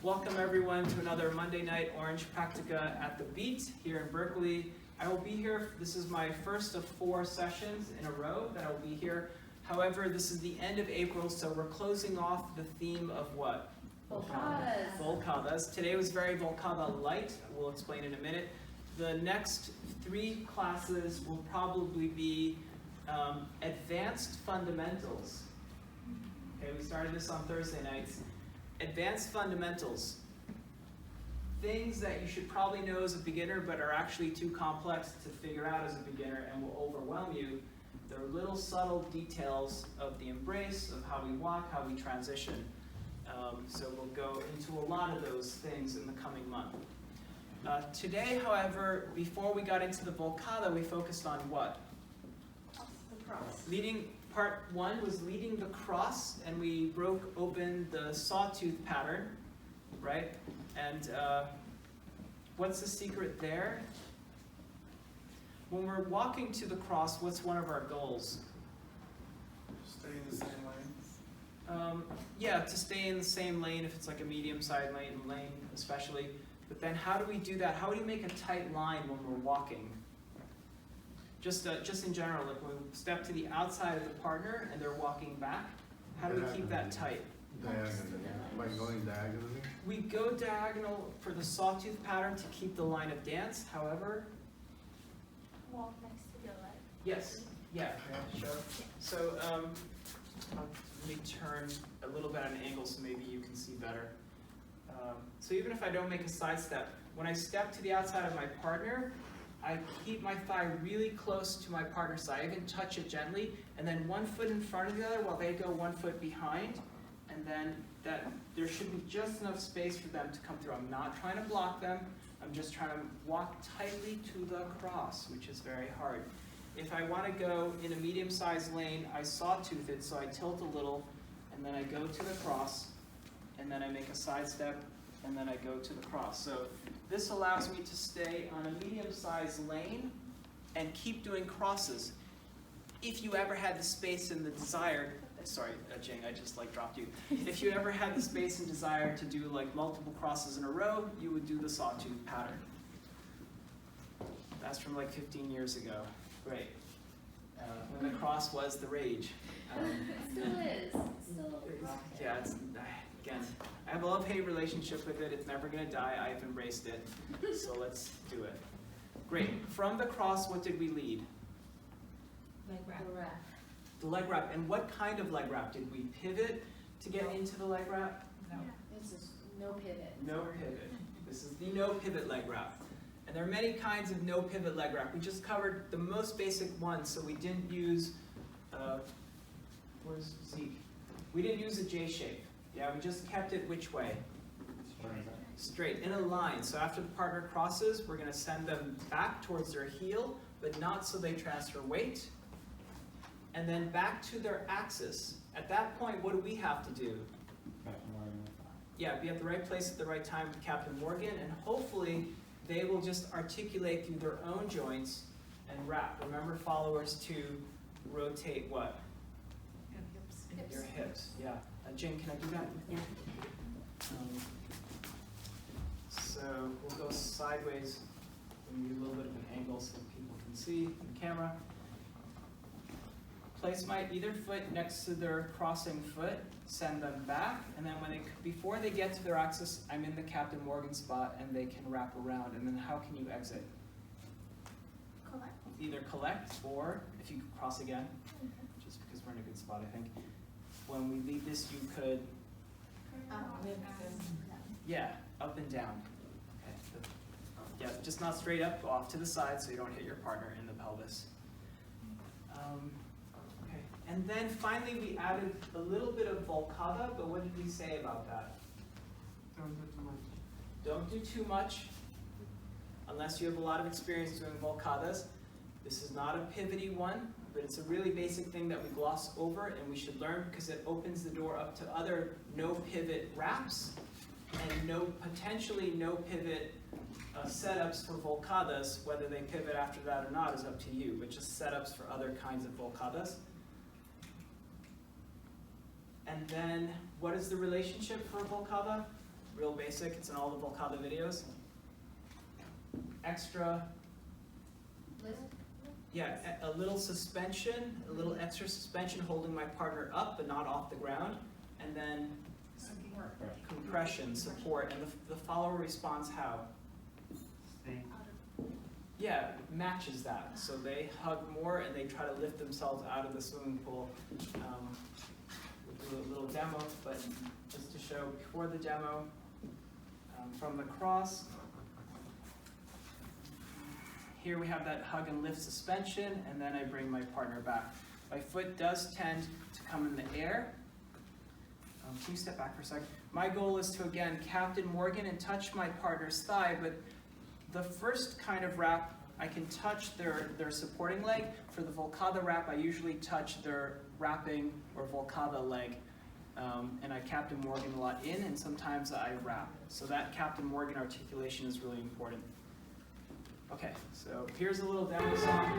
Welcome everyone to another Monday night Orange Practica at the Beat here in Berkeley. I will be here, this is my first of 4 sessions in a row that I will be here. However, this is the end of April, so we're closing off the theme of what? Volcadas. Volcadas. Today was very Volcada light, we'll explain in a minute. The next 3 classes will probably be advanced fundamentals. Okay, we started this on Thursday nights. Advanced fundamentals. Things that you should probably know as a beginner but are actually too complex to figure out as a beginner and will overwhelm you. They're little subtle details of the embrace, of how we walk, how we transition. So we'll go into a lot of those things in the coming month. Today, however, before we got into the Volcada, we focused on what? The cross. Part 1 was leading the cross, and we broke open the sawtooth pattern, right? And what's the secret there? When we're walking to the cross, what's one of our goals? Stay in the same lane. Yeah, to stay in the same lane if it's like a medium-sized lane especially. But then how do we do that? How do we make a tight line when we're walking? Just in general, like when we step to the outside of the partner and they're walking back, how do we keep that tight? Diagonally. By going diagonally? We go diagonal for the sawtooth pattern to keep the line of dance. However, Walk next to the leg. yes, yeah, sure. So let me turn a little bit at an angle so maybe you can see better. So even if I don't make a side step, when I step to the outside of my partner, I keep my thigh really close to my partner's side. I even touch it gently, and then 1 foot in front of the other while they go 1 foot behind, and then there should be just enough space for them to come through. I'm not trying to block them. I'm just trying to walk tightly to the cross, which is very hard. If I want to go in a medium-sized lane, I sawtooth it, so I tilt a little, and then I go to the cross, and then I make a side step, and then I go to the cross. So this allows me to stay on a medium-sized lane and keep doing crosses. If you ever had the space and the desire, sorry, Jing, I just dropped you. If you ever had the space and desire to do multiple crosses in a row, you would do the sawtooth pattern. That's from 15 years ago. Great. When the cross was the rage. It still is. Yeah, again, I have a love-hate relationship with it. It's never going to die. I've embraced it. So let's do it. Great. From the cross, what did we lead? Leg wrap. The leg wrap. And what kind of leg wrap? Did we pivot to get into the leg wrap? No. This is no pivot. No pivot. This is the no pivot leg wrap. And there are many kinds of no pivot leg wrap. We just covered the most basic one, so we didn't use, where's Zeke? We didn't use a J shape. Yeah, we just kept it which way? Straight, in a line. So after the partner crosses, we're going to send them back towards their heel, but not so they transfer weight. And then back to their axis. At that point, what do we have to do? Yeah, be at the right place at the right time with Captain Morgan, and hopefully they will just articulate through their own joints and wrap. Remember, followers, to rotate what? Hips. Your hips, yeah. Jane, can I do that with you? So we'll go sideways. We'll need a little bit of an angle so people can see the camera. Place my either foot next to their crossing foot, send them back, and then before they get to their axis, I'm in the Captain Morgan spot and they can wrap around. And then how can you exit? Collect. Either collect, or if you cross again, just because we're in a good spot, I think. When we leave this, you could, yeah, up and down. Okay. Yeah, just not straight up, off to the side so you don't hit your partner in the pelvis. Okay, and then finally we added a little bit of Volcada, but what did we say about that? Don't do too much. Don't do too much unless you have a lot of experience doing Volcadas. This is not a pivoty one, but it's a really basic thing that we gloss over and we should learn because it opens the door up to other no pivot wraps and potentially no pivot setups for Volcadas. Whether they pivot after that or not is up to you, but just setups for other kinds of Volcadas. And then what is the relationship for Volcada? real basic. It's in all the Volcada videos. Extra, yeah, a little suspension, a little extra suspension holding my partner up but not off the ground, and then compression, support, and the follower responds how? Yeah, matches that. So they hug more and they try to lift themselves out of the swimming pool. We'll do a little demo, but just to show before the demo, from the cross, here we have that hug and lift suspension, and then I bring my partner back. My foot does tend to come in the air. Can you step back for a second? My goal is to, again, Captain Morgan and touch my partner's thigh, but the first kind of wrap, I can touch their supporting leg. For the Volcada wrap, I usually touch their wrapping or Volcada leg. And I Captain Morgan a lot in, and sometimes I wrap. So that Captain Morgan articulation is really important. Okay, so here's a little demo song.